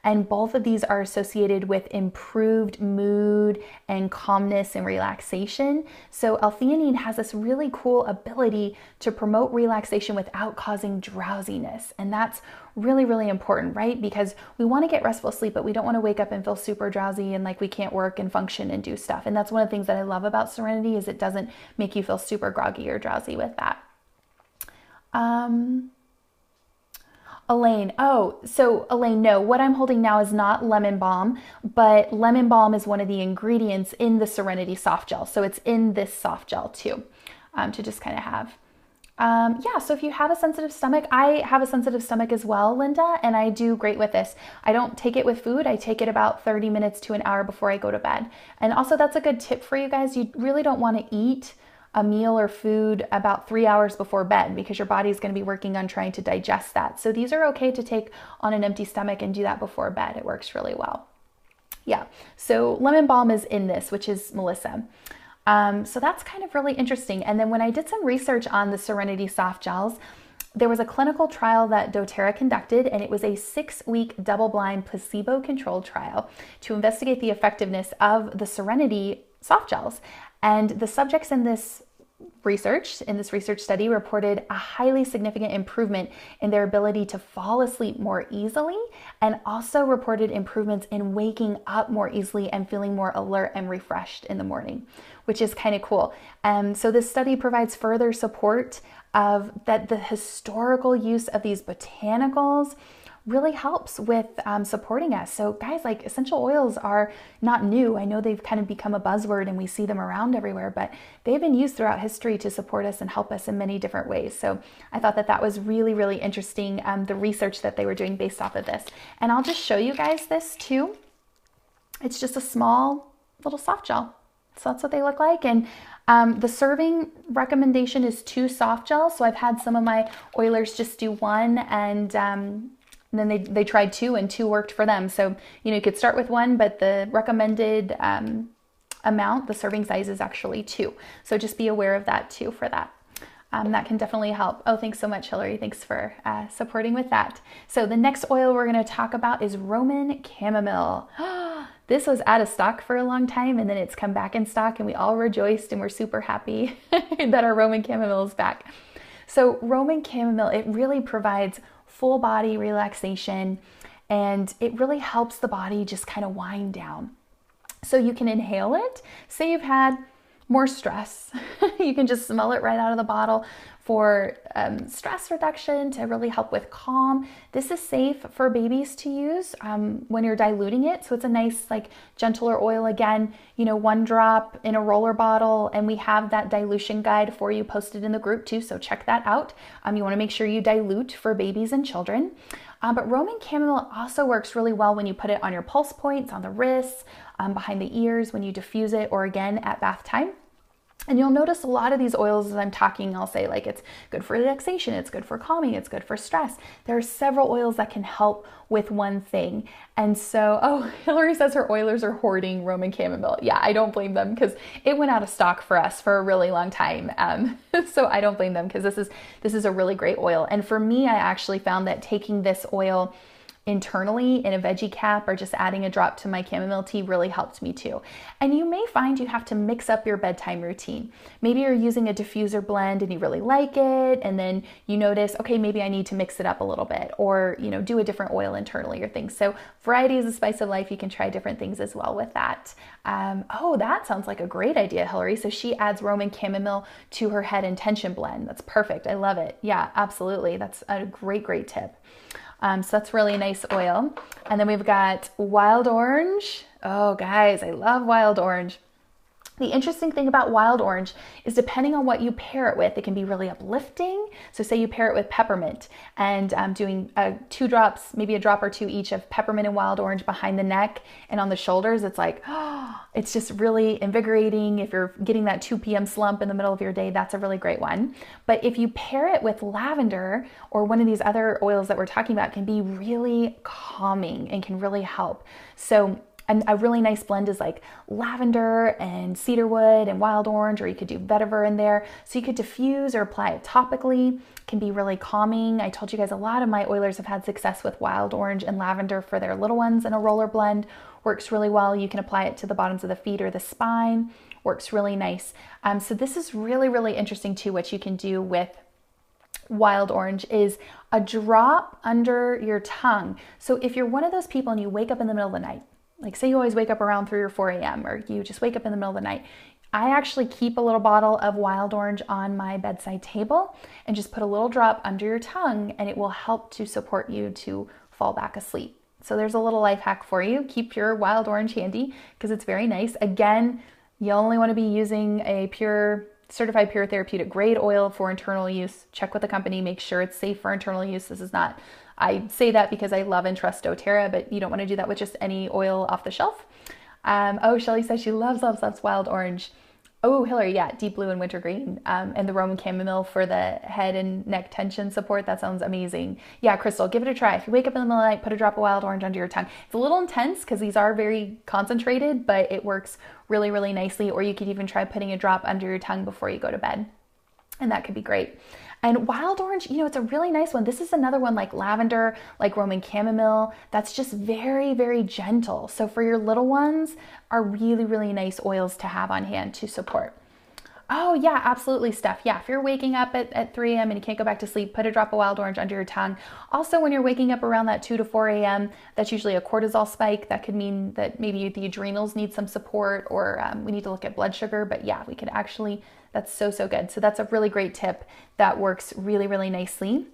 And both of these are associated with improved mood and calmness and relaxation. So L-theanine has this really cool ability to promote relaxation without causing drowsiness. And that's really, really important, right? Because we want to get restful sleep, but we don't want to wake up and feel super drowsy and like we can't work and function and do stuff. And that's one of the things that I love about Serenity is it doesn't make you feel super groggy or drowsy with that. Elaine, so Elaine, no, what I'm holding now is not lemon balm, but lemon balm is one of the ingredients in the Serenity soft gel. So it's in this soft gel too, to just kind of have. Yeah, so if you have a sensitive stomach, I have a sensitive stomach as well, Linda, and I do great with this. I don't take it with food. I take it about 30 minutes to an hour before I go to bed. And also that's a good tip for you guys. You really don't want to eat a meal or food about 3 hours before bed because your body is going to be working on trying to digest that. So these are okay to take on an empty stomach and do that before bed. It works really well. Yeah, so lemon balm is in this, which is Melissa. So that's kind of really interesting. And then when I did some research on the Serenity soft gels, there was a clinical trial that doTERRA conducted, and it was a 6-week double-blind placebo-controlled trial to investigate the effectiveness of the Serenity soft gels. And the subjects in this research study reported a highly significant improvement in their ability to fall asleep more easily, and also reported improvements in waking up more easily and feeling more alert and refreshed in the morning, which is kind of cool. So this study provides further support of that the historical use of these botanicals really helps with supporting us. So guys, like essential oils are not new. I know they've kind of become a buzzword and we see them around everywhere, but they've been used throughout history to support us and help us in many different ways. So I thought that that was really, really interesting, the research that they were doing based off of this. And I'll just show you guys this too. It's just a small little soft gel. So that's what they look like. And the serving recommendation is 2 soft gels. So I've had some of my oilers just do 1, and then they tried 2 and 2 worked for them. So, you could start with 1, but the recommended amount, the serving size is actually 2. So just be aware of that too for that. That can definitely help. Oh, thanks so much, Hillary. Thanks for supporting with that. So the next oil we're going to talk about is Roman chamomile. This was out of stock for a long time, and then it's come back in stock, and we all rejoiced and we're super happy that our Roman chamomile is back. So Roman chamomile, it really provides full body relaxation, and it really helps the body just kind of wind down. So you can inhale it. Say you've had more stress, you can just smell it right out of the bottle for stress reduction, to really help with calm. This is safe for babies to use when you're diluting it. So it's a nice, like, gentler oil. Again, 1 drop in a roller bottle, and we have that dilution guide for you posted in the group too. So check that out. You want to make sure you dilute for babies and children. But Roman chamomile also works really well when you put it on your pulse points, on the wrists, behind the ears, when you diffuse it, or again at bath time. And you'll notice a lot of these oils as I'm talking, I'll say like it's good for relaxation, it's good for calming, it's good for stress. There are several oils that can help with one thing. And so, oh, Hillary says her oilers are hoarding Roman chamomile. Yeah, I don't blame them, because it went out of stock for us for a really long time. So I don't blame them, because this is a really great oil. And for me, I actually found that taking this oil internally in a veggie cap or just adding a drop to my chamomile tea really helped me too. And you may find you have to mix up your bedtime routine. Maybe you're using a diffuser blend and you really like it, and then you notice, okay, maybe I need to mix it up a little bit, or do a different oil internally or things. So variety is the spice of life. You can try different things as well with that. Oh, that sounds like a great idea, Hillary. So she adds Roman chamomile to her head intention blend. That's perfect. I love it. Yeah, absolutely. That's a great tip. So that's really nice oil. And then we've got wild orange. Oh, guys, I love wild orange. The interesting thing about wild orange is depending on what you pair it with, it can be really uplifting. So say you pair it with peppermint and doing 2 drops, maybe a drop or 2 each of peppermint and wild orange behind the neck and on the shoulders. It's like, oh, it's just really invigorating. If you're getting that 2 p.m. slump in the middle of your day, that's a really great one. But if you pair it with lavender or one of these other oils that we're talking about, can be really calming and can really help. So and a really nice blend is like lavender and cedarwood and wild orange, or you could do vetiver in there. So you could diffuse or apply it topically. It can be really calming. I told you guys a lot of my oilers have had success with wild orange and lavender for their little ones, and a roller blend works really well. You can apply it to the bottoms of the feet or the spine. Works really nice. So this is really interesting too. What you can do with wild orange is a drop under your tongue. So if you're one of those people and you wake up in the middle of the night, like say you always wake up around 3 or 4 a.m. or you just wake up in the middle of the night, I actually keep a little bottle of wild orange on my bedside table and just put a little drop under your tongue, and it will help to support you to fall back asleep. So there's a little life hack for you. Keep your wild orange handy because it's very nice. Again, you only want to be using a certified pure therapeutic grade oil for internal use. Check with the company, make sure it's safe for internal use. This is not, I say that because I love and trust doTERRA, but you don't want to do that with just any oil off the shelf. Oh, Shelly says she loves wild orange. Oh, Hillary, yeah, deep blue and wintergreen, and the Roman chamomile for the head and neck tension support. That sounds amazing. Yeah, Crystal, give it a try. If you wake up in the middle of the night, put a drop of wild orange under your tongue. It's a little intense because these are very concentrated, but it works really nicely. Or you could even try putting a drop under your tongue before you go to bed, and that could be great. And wild orange, it's a really nice one. This is another one like lavender, like Roman chamomile, that's just very gentle. So for your little ones are really nice oils to have on hand to support. Oh yeah, absolutely, Steph. Yeah, if you're waking up at 3 a.m. and you can't go back to sleep, put a drop of wild orange under your tongue. Also, when you're waking up around that 2 to 4 a.m., that's usually a cortisol spike. That could mean that maybe the adrenals need some support, or we need to look at blood sugar. But yeah, we could actually, that's so good. So that's a really great tip that works really nicely.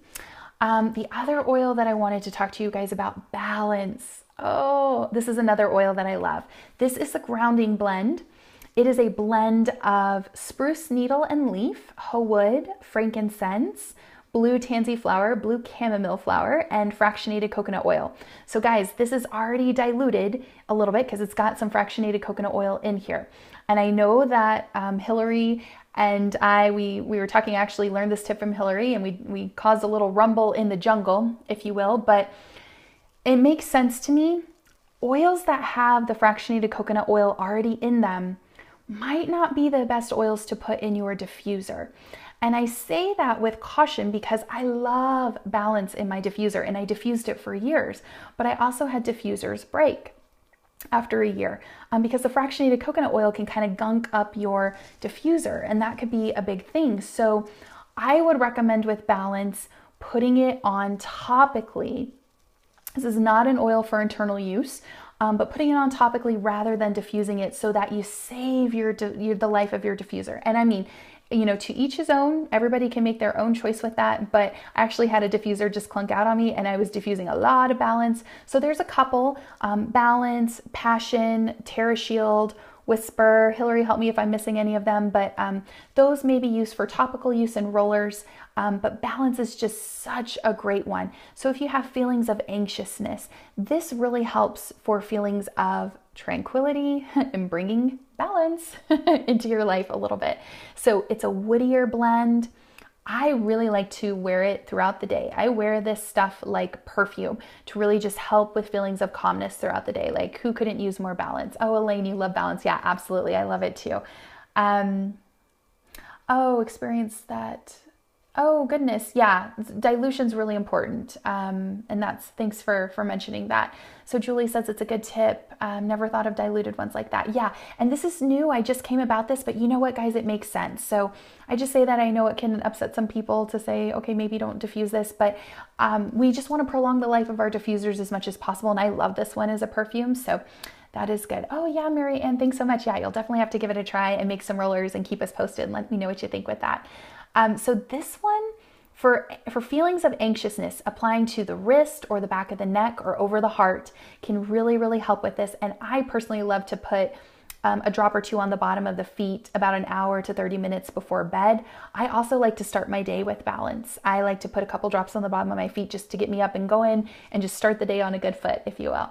The other oil that I wanted to talk to you guys about, Balance. Oh, this is another oil that I love. This is the grounding blend. It is a blend of spruce needle and leaf, ho wood, frankincense, blue tansy flower, blue chamomile flower, and fractionated coconut oil. So guys, this is already diluted a little bit because it's got some fractionated coconut oil in here. And I know that Hillary and we were talking, actually learned this tip from Hillary, and we caused a little rumble in the jungle, if you will, but it makes sense to me. Oils that have the fractionated coconut oil already in them might not be the best oils to put in your diffuser. And I say that with caution because I love Balance in my diffuser, and I diffused it for years, but I also had diffusers break after a year because the fractionated coconut oil can kind of gunk up your diffuser, and that could be a big thing. So I would recommend with Balance putting it on topically. This is not an oil for internal use, but putting it on topically rather than diffusing it, so that you save the life of your diffuser. And I mean, to each his own. Everybody can make their own choice with that, but I actually had a diffuser just clunk out on me, and I was diffusing a lot of Balance. So there's a couple, Balance, Passion, TerraShield, Whisper. Hillary, help me if I'm missing any of them, but those may be used for topical use and rollers, but Balance is just such a great one. So if you have feelings of anxiousness, this really helps for feelings of tranquility and bringing balance into your life a little bit. So it's a woodier blend. I really like to wear it throughout the day. I wear this stuff like perfume to really just help with feelings of calmness throughout the day. Like, who couldn't use more Balance? Oh, Elaine, you love Balance. Yeah, absolutely. I love it too. Experience that Oh goodness, yeah, dilution's really important, and thanks for mentioning that. So Julie says it's a good tip. Never thought of diluted ones like that. Yeah, and this is new. I just came about this, but you know what, guys, it makes sense. So I just say that I know it can upset some people to say, okay, maybe don't diffuse this, but we just want to prolong the life of our diffusers as much as possible. And I love this one as a perfume, so that is good. Oh yeah, Mary Ann, thanks so much. Yeah, you'll definitely have to give it a try and make some rollers and keep us posted and let me know what you think with that. So this one, for feelings of anxiousness, applying to the wrist or the back of the neck or over the heart can really, really help with this. And I personally love to put a drop or two on the bottom of the feet about an hour to 30 minutes before bed. I also like to start my day with balance. I like to put a couple drops on the bottom of my feet just to get me up and going and just start the day on a good foot, if you will.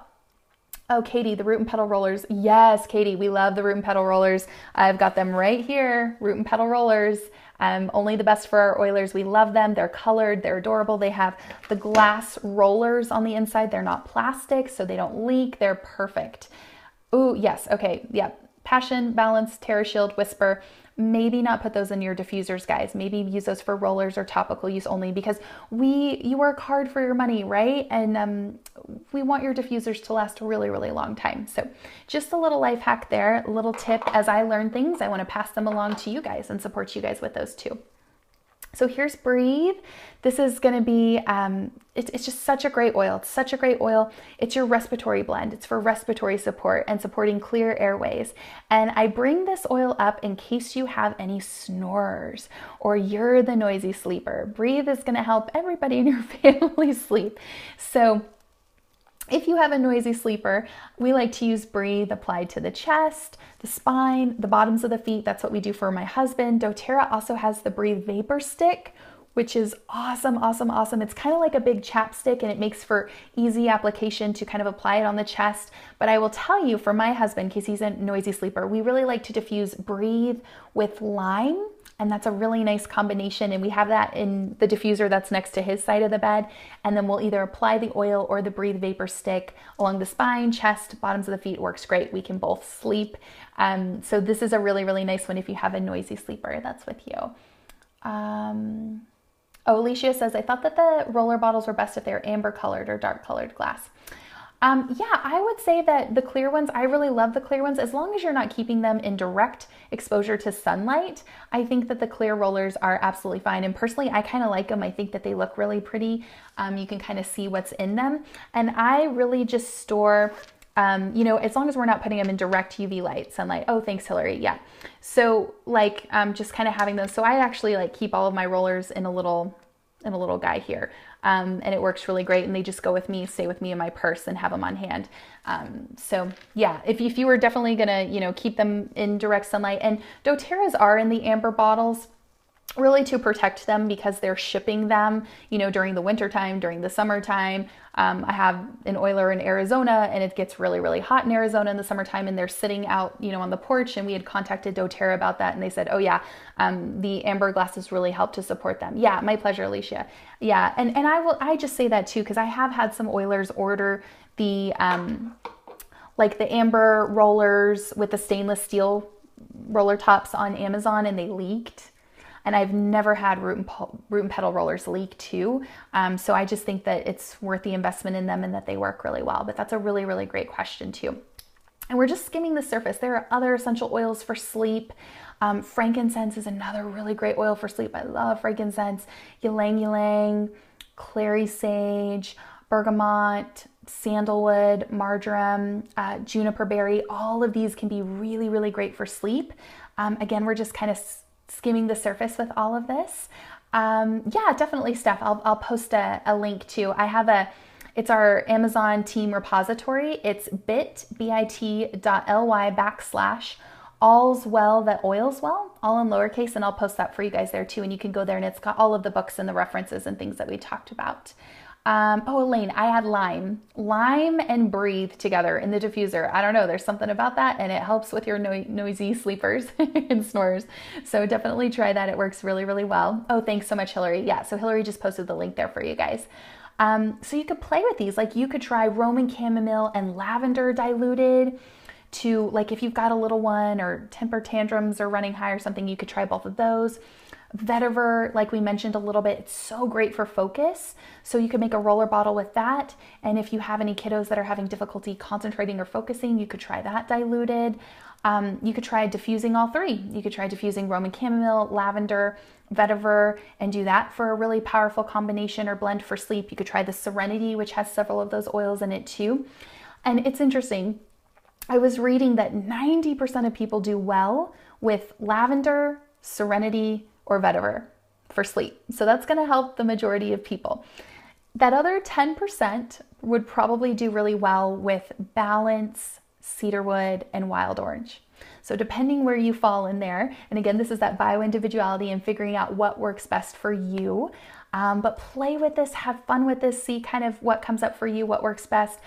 Oh, Katie, the root and petal rollers. Yes, Katie, we love the root and petal rollers. I've got them right here, root and petal rollers. Only the best for our oilers. We love them. They're colored, they're adorable. They have the glass rollers on the inside. They're not plastic, so they don't leak. They're perfect. Ooh, yes, okay, yeah. Passion, Balance, TerraShield, Whisper. Maybe not put those in your diffusers, guys. Maybe use those for rollers or topical use only, because you work hard for your money, right? And we want your diffusers to last a really, really long time. So just a little life hack there, a little tip. As I learn things, I want to pass them along to you guys and support you guys with those too. So here's Breathe. This is going to be, it's just such a great oil. It's such a great oil. It's your respiratory blend. It's for respiratory support and supporting clear airways. And I bring this oil up in case you have any snorers or you're the noisy sleeper. Breathe is going to help everybody in your family sleep. So if you have a noisy sleeper, we like to use Breathe applied to the chest, the spine, the bottoms of the feet. That's what we do for my husband. doTERRA also has the Breathe Vapor Stick, which is awesome, awesome, awesome. It's kind of like a big chapstick and it makes for easy application to kind of apply it on the chest. But I will tell you, for my husband, in case he's a noisy sleeper, we really like to diffuse Breathe with lime. And that's a really nice combination. And we have that in the diffuser that's next to his side of the bed. And then we'll either apply the oil or the Breathe Vapor Stick along the spine, chest, bottoms of the feet. Works great. We can both sleep. So this is a really, really nice one if you have a noisy sleeper that's with you. Oh, Alicia says, I thought that the roller bottles were best if they're amber colored or dark colored glass. Yeah, I would say that the clear ones, I really love the clear ones. As long as you're not keeping them in direct exposure to sunlight, I think that the clear rollers are absolutely fine. And personally, I kind of like them. I think that they look really pretty. You can kind of see what's in them. And I really just store, as long as we're not putting them in direct UV light, sunlight. Oh, thanks, Hillary. Yeah. So like, just kind of having those. So I actually like keep all of my rollers in a little guy here. And it works really great. And they just go with me, stay with me in my purse and have them on hand. So yeah, if you were definitely gonna, keep them in direct sunlight, and doTERRA's are in the amber bottles really to protect them because they're shipping them, during the winter time, during the summertime. I have an oiler in Arizona and it gets really, really hot in Arizona in the summertime, and they're sitting out, on the porch, and we had contacted doTERRA about that. And they said, oh yeah, the amber glasses really help to support them. Yeah, my pleasure, Alicia. Yeah. And I just say that too, because I have had some oilers order the, like the amber rollers with the stainless steel roller tops on Amazon, and they leaked. And I've never had root and petal rollers leak too. So I just think that it's worth the investment in them and that they work really well. But that's a really, really great question too. And we're just skimming the surface. There are other essential oils for sleep. Frankincense is another really great oil for sleep. I love frankincense. Ylang ylang, clary sage, bergamot, sandalwood, marjoram, juniper berry. All of these can be really, really great for sleep. Again, we're just kind of skimming the surface with all of this. Yeah, definitely, Steph. I'll post a link too. It's our Amazon team repository. It's bit.ly/all's well that oils well, all in lowercase, and I'll post that for you guys there too. And you can go there and it's got all of the books and the references and things that we talked about. Oh, Elaine, I had lime and Breathe together in the diffuser. I don't know, there's something about that, and it helps with your noisy sleepers and snores. So definitely try that. It works really, really well. Oh, thanks so much, Hillary. Yeah, so Hillary just posted the link there for you guys. So you could play with these. Like you could try Roman chamomile and lavender diluted to, like, if you've got a little one or temper tantrums are running high or something, you could try both of those. Vetiver, like we mentioned a little bit, it's so great for focus. So you could make a roller bottle with that. And if you have any kiddos that are having difficulty concentrating or focusing, you could try that diluted. You could try diffusing all three. You could try diffusing Roman chamomile, lavender, vetiver, and do that for a really powerful combination or blend for sleep. You could try the Serenity, which has several of those oils in it too. And it's interesting. I was reading that 90% of people do well with lavender, Serenity, or vetiver for sleep. So that's going to help the majority of people. That other 10% would probably do really well with balance, cedarwood, and wild orange. So depending where you fall in there, and again, this is that bio-individuality and figuring out what works best for you. But play with this, have fun with this, see kind of what comes up for you, what works best.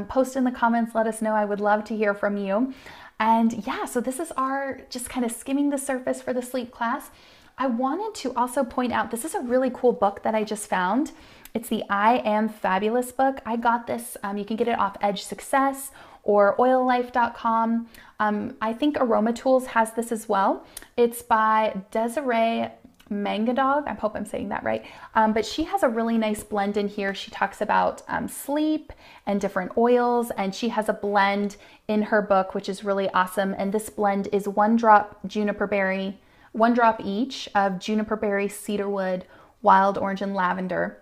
Post in the comments, let us know. I would love to hear from you. And yeah, so this is our just kind of skimming the surface for the sleep class. I wanted to also point out, this is a really cool book that I just found. It's the I Am Fabulous book. I got this, you can get it off Edge Success or oillife.com. I think Aroma Tools has this as well. It's by Desiree Mangadog. I hope I'm saying that right. But she has a really nice blend in here. She talks about sleep and different oils, and she has a blend in her book, which is really awesome. And this blend is 1 drop juniper berry, 1 drop each of juniper berry, cedarwood, wild orange, and lavender.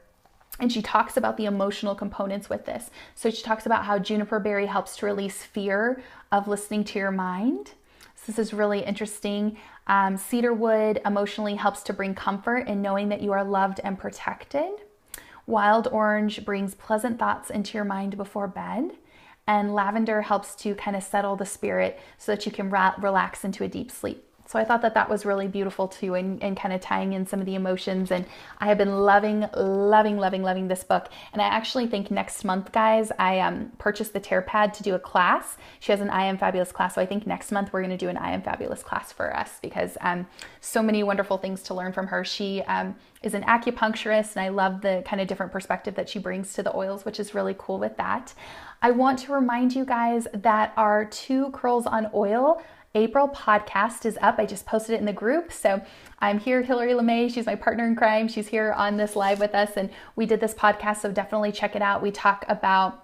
And she talks about the emotional components with this. So she talks about how juniper berry helps to release fear of listening to your mind. So this is really interesting. Cedarwood emotionally helps to bring comfort in knowing that you are loved and protected. Wild orange brings pleasant thoughts into your mind before bed. And lavender helps to kind of settle the spirit so that you can relax into a deep sleep. So I thought that that was really beautiful too, and kind of tying in some of the emotions. And I have been loving this book. And I actually think next month, guys, I purchased the Tear Pad to do a class. She has an I Am Fabulous class. So I think next month we're going to do an I Am Fabulous class for us, because so many wonderful things to learn from her. She is an acupuncturist, and I love the kind of different perspective that she brings to the oils, which is really cool with that. I want to remind you guys that our 2 Curls on Oil April podcast is up. I just posted it in the group. So I'm here, Hillary LeMay. She's my partner in crime. She's here on this live with us, and we did this podcast, so definitely check it out. We talk about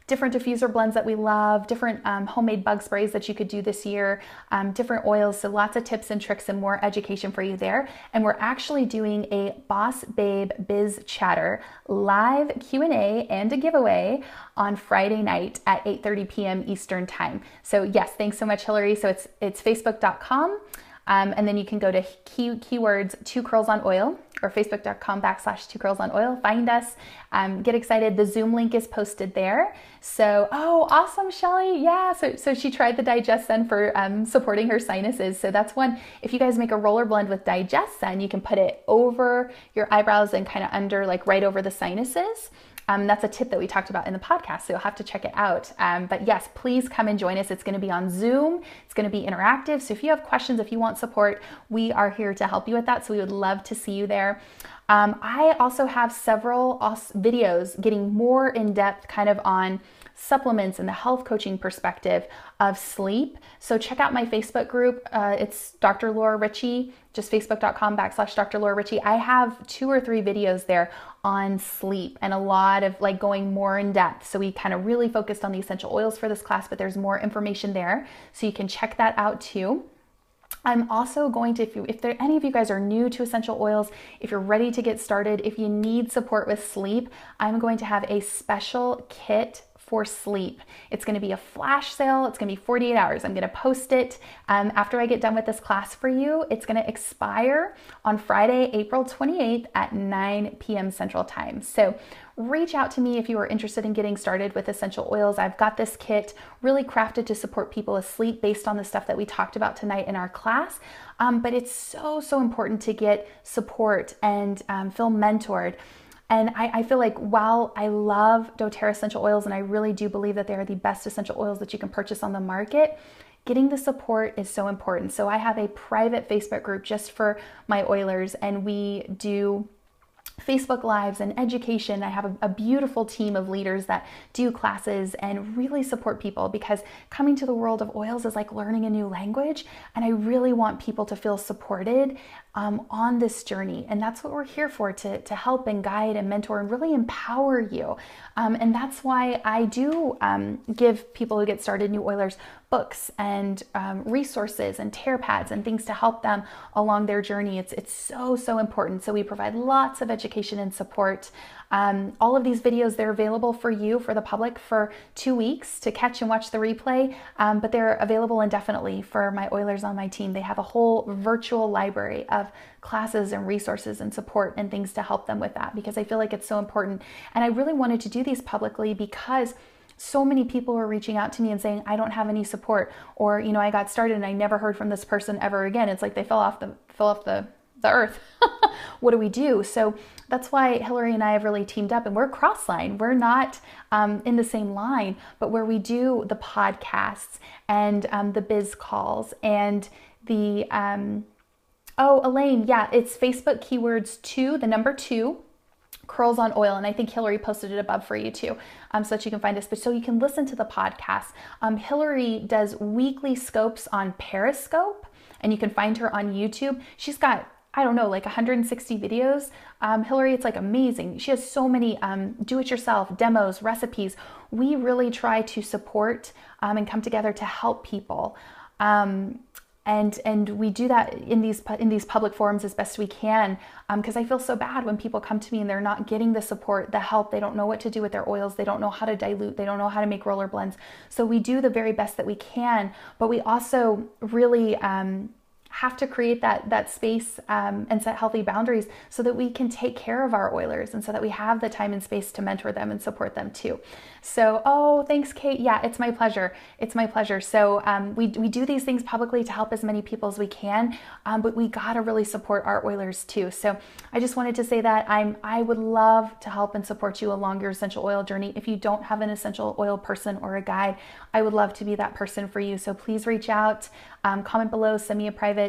different diffuser blends that we love, different homemade bug sprays that you could do this year, different oils. So lots of tips and tricks and more education for you there. And we're actually doing a Boss Babe Biz Chatter live Q&A and a giveaway on Friday night at 8:30 p.m. Eastern time. So yes, thanks so much, Hillary. So it's facebook.com. And then you can go to keywords 2 Curls on Oil, or facebook.com/2 Curls on Oil. Find us, get excited. The Zoom link is posted there. So, oh, awesome, Shelly. Yeah. So she tried the DigestZen for supporting her sinuses. So that's one. If you guys make a roller blend with DigestZen, you can put it over your eyebrows and kind of under, like right over the sinuses. That's a tip that we talked about in the podcast, so you'll have to check it out. But yes, please come and join us. It's going to be on Zoom. It's going to be interactive. So if you have questions, if you want support, we are here to help you with that. So we would love to see you there. I also have several videos getting more in depth kind of on supplements and the health coaching perspective of sleep. So check out my Facebook group. It's Dr. Laura Ritchie, just facebook.com/Dr. Laura Ritchie. I have 2 or 3 videos there on sleep, and a lot of like going more in depth. So we kind of really focused on the essential oils for this class, but there's more information there. So you can check that out too. I'm also going to, if any of you guys are new to essential oils, if you're ready to get started, if you need support with sleep, I'm going to have a special kit for sleep. It's going to be a flash sale. It's going to be 48 hours. I'm going to post it after I get done with this class for you. It's going to expire on Friday, April 28th at 9 p.m. Central Time. So reach out to me if you are interested in getting started with essential oils. I've got this kit really crafted to support people asleep based on the stuff that we talked about tonight in our class. But it's so important to get support and feel mentored. And I feel like while I love doTERRA essential oils, and I really do believe that they are the best essential oils that you can purchase on the market, getting the support is so important. So I have a private Facebook group just for my oilers, and we do Facebook Lives and education. I have a beautiful team of leaders that do classes and really support people, because coming to the world of oils is like learning a new language. And I really want people to feel supported on this journey. And that's what we're here for, to help and guide and mentor and really empower you. And that's why I do give people who get started, new oilers, books and resources and tear pads and things to help them along their journey. It's so important. So we provide lots of education and support. All of these videos, they're available for you, for the public, for 2 weeks to catch and watch the replay, but they're available indefinitely for my oilers on my team. They have a whole virtual library of classes and resources and support and things to help them with that, because I feel like it's so important. And I really wanted to do these publicly because so many people were reaching out to me and saying, I don't have any support, or, you know, I got started and I never heard from this person ever again. It's like they fell off the earth. What do we do? So that's why Hillary and I have really teamed up, and we're cross-line. We're not in the same line, but where we do the podcasts and the biz calls and the, oh, Elaine, yeah, it's Facebook keywords 2, the number 2, Curls on Oil. And I think Hillary posted it above for you too, so that you can find us, but so you can listen to the podcast. Hillary does weekly scopes on Periscope, and you can find her on YouTube. She's got, I don't know, like 160 videos. Hillary, it's like amazing. She has so many do-it-yourself demos, recipes. We really try to support and come together to help people. And we do that in these public forums as best we can, because I feel so bad when people come to me and they're not getting the support, the help. They don't know what to do with their oils. They don't know how to dilute. They don't know how to make roller blends. So we do the very best that we can, but we also really have to create that space and set healthy boundaries so that we can take care of our oilers, and so that we have the time and space to mentor them and support them too. So, oh, thanks, Kate. Yeah, it's my pleasure. It's my pleasure. So we do these things publicly to help as many people as we can, but we gotta really support our oilers too. So I just wanted to say that I would love to help and support you along your essential oil journey. If you don't have an essential oil person or a guide, I would love to be that person for you. So please reach out, comment below, send me a private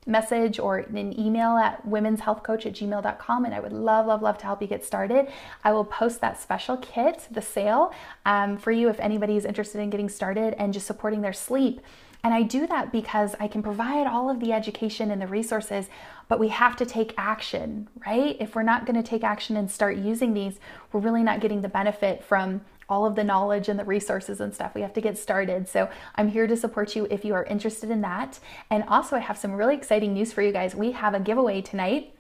message or an email at womenshealthcoach@gmail.com, and I would love to help you get started. I will post that special kit, the sale, for you if anybody is interested in getting started and just supporting their sleep. And I do that because I can provide all of the education and the resources, but we have to take action, right? If we're not going to take action and start using these, we're really not getting the benefit from all of the knowledge and the resources and stuff. We have to get started. So I'm here to support you if you are interested in that. And also I have some really exciting news for you guys. We have a giveaway tonight.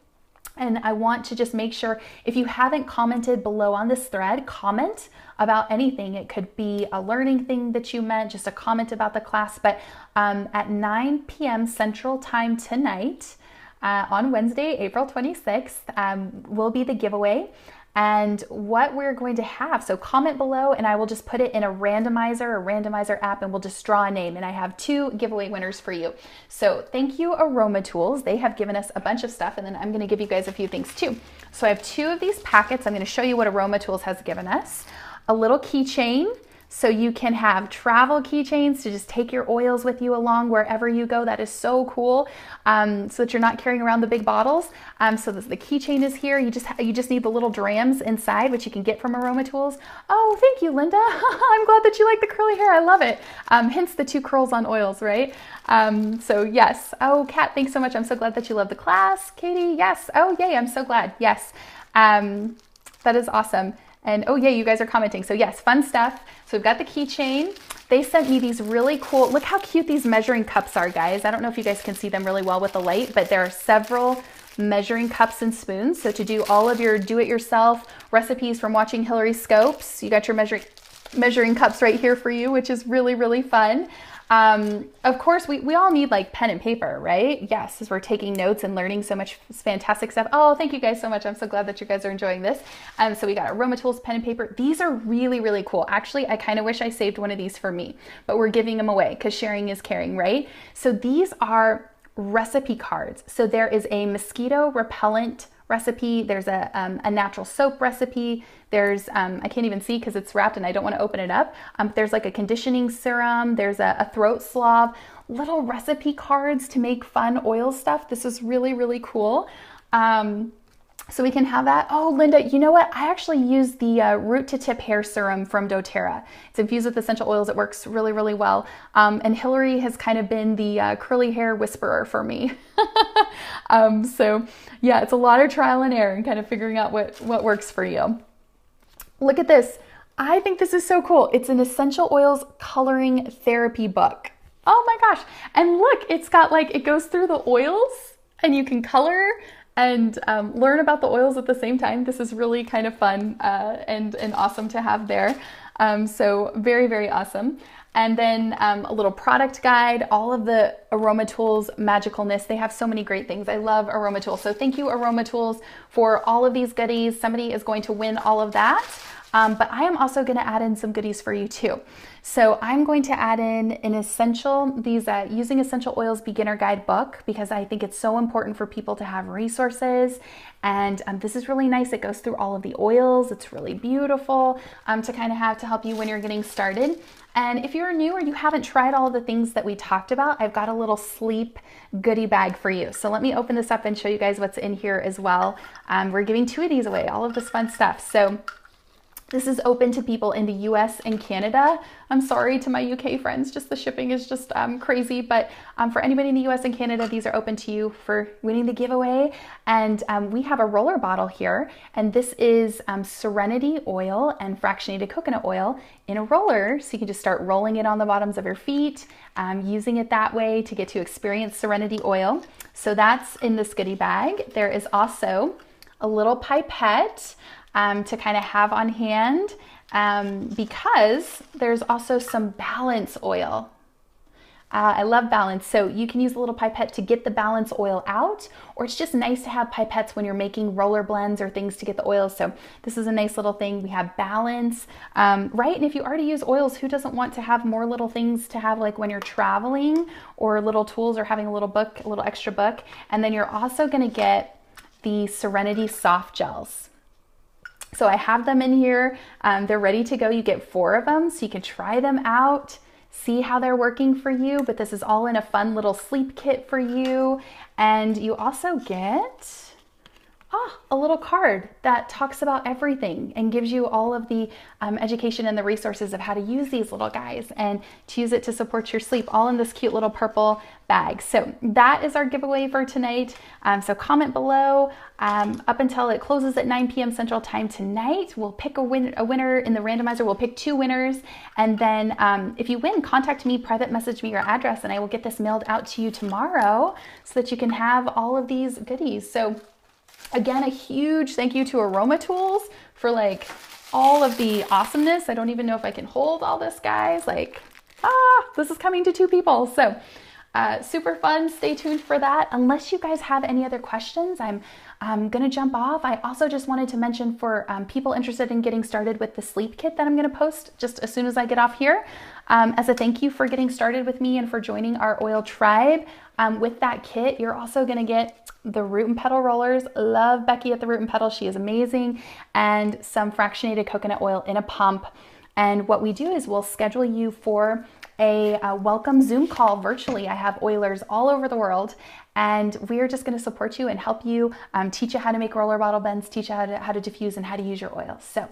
And I want to just make sure, if you haven't commented below on this thread, comment about anything. It could be a learning thing that you meant, just a comment about the class. But at 9 p.m. Central Time tonight, on Wednesday, April 26th, will be the giveaway. And what we're going to have, so comment below and I will just put it in a randomizer app, and we'll just draw a name. And I have 2 giveaway winners for you. So thank you, Aroma Tools. They have given us a bunch of stuff, and then I'm going to give you guys a few things too. So I have 2 of these packets. I'm going to show you what Aroma Tools has given us. A little keychain, so you can have travel keychains to just take your oils with you along wherever you go. That is so cool, so that you're not carrying around the big bottles. So the keychain is here. You just need the little drams inside, which you can get from Aroma Tools. Oh, thank you, Linda. I'm glad that you like the curly hair. I love it. Hence the 2 curls on oils, right? So yes. Oh, Kat, thanks so much. I'm so glad that you love the class. Katie, yes. Oh, yay. I'm so glad. Yes. That is awesome. And oh yeah, you guys are commenting. So yes, fun stuff. So we've got the keychain. They sent me these really cool, look how cute these measuring cups are, guys. I don't know if you guys can see them really well with the light, but there are several measuring cups and spoons. So to do all of your do-it-yourself recipes from watching Hillary Scopes, you got your measuring cups right here for you, which is really fun. Of course, we all need like pen and paper, right? Yes, as we're taking notes and learning so much fantastic stuff. Oh, thank you guys so much. I'm so glad that you guys are enjoying this. So we got Aroma Tools, pen and paper. These are really cool. Actually, I kind of wish I saved one of these for me, but we're giving them away because sharing is caring, right? So these are recipe cards. So there is a mosquito repellent recipe. There's a natural soap recipe. There's, I can't even see because it's wrapped and I don't want to open it up. There's like a conditioning serum. There's a throat swab, little recipe cards to make fun oil stuff. This is really cool. So we can have that. Oh, Linda, you know what? I actually use the root to tip hair serum from doTERRA. It's infused with essential oils. It works really, really well. And Hillary has kind of been the curly hair whisperer for me. So yeah, it's a lot of trial and error and kind of figuring out what works for you. Look at this. I think this is so cool. It's an essential oils coloring therapy book. Oh my gosh. And look, it's got like, it goes through the oils and you can color and learn about the oils at the same time. This is really kind of fun and awesome to have there. So very, very awesome. And then a little product guide, all of the Aromatools magicalness. They have so many great things. I love Aromatools. So thank you, Aromatools, for all of these goodies. Somebody is going to win all of that. But I am also going to add in some goodies for you too. So I'm going to add in an using essential oils beginner guide book, because I think it's so important for people to have resources. And this is really nice. It goes through all of the oils. It's really beautiful to kind of have to help you when you're getting started. And if you're new or you haven't tried all of the things that we talked about, I've got a little sleep goodie bag for you. So let me open this up and show you guys what's in here as well. We're giving 2 of these away, all of this fun stuff. So this is open to people in the US and Canada. I'm sorry to my UK friends, just the shipping is just crazy. But for anybody in the US and Canada, these are open to you for winning the giveaway. And we have a roller bottle here. And this is Serenity oil and fractionated coconut oil in a roller. So you can just start rolling it on the bottoms of your feet, using it that way to get to experience Serenity oil. So that's in this goodie bag. There is also a little pipette to kind of have on hand because there's also some balance oil. I love balance. So you can use a little pipette to get the balance oil out, or it's just nice to have pipettes when you're making roller blends or things to get the oils. So this is a nice little thing. We have balance, right? And if you already use oils, who doesn't want to have more little things to have, like when you're traveling, or little tools, or having a little book, a little extra book. And then you're also going to get the Serenity soft gels. So I have them in here. They're ready to go. You get 4 of them, so you can try them out, see how they're working for you. But this is all in a fun little sleep kit for you. And you also get a little card that talks about everything and gives you all of the education and the resources of how to use these little guys and to use it to support your sleep, all in this cute little purple bag. So that is our giveaway for tonight. So comment below. Up until it closes at 9 p.m. Central Time tonight, we'll pick a winner in the randomizer. We'll pick 2 winners. And then if you win, contact me, private message me your address, and I will get this mailed out to you tomorrow so that you can have all of these goodies. So again, a huge thank you to Aromatools for like all of the awesomeness. I don't even know if I can hold all this, guys. Like, this is coming to 2 people. So super fun. Stay tuned for that. Unless you guys have any other questions, I'm going to jump off. I also just wanted to mention for people interested in getting started with the sleep kit that I'm going to post just as soon as I get off here. As a thank you for getting started with me and for joining our oil tribe. With that kit, you're also going to get the Root and Petal rollers. Love Becky at the Root and Petal. She is amazing. And some fractionated coconut oil in a pump. And what we do is we'll schedule you for a welcome Zoom call virtually. I have oilers all over the world, and we are just going to support you and help you, teach you how to make roller bottle blends, teach you how to diffuse and how to use your oils. So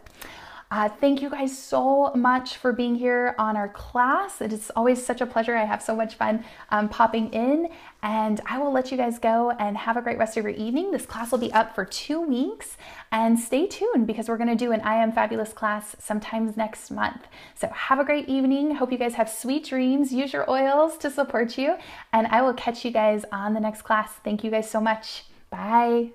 thank you guys so much for being here on our class. It is always such a pleasure. I have so much fun popping in, and I will let you guys go and have a great rest of your evening. This class will be up for 2 weeks, and stay tuned because we're going to do an I Am Fabulous class sometimes next month. So have a great evening. Hope you guys have sweet dreams. Use your oils to support you, and I will catch you guys on the next class. Thank you guys so much. Bye.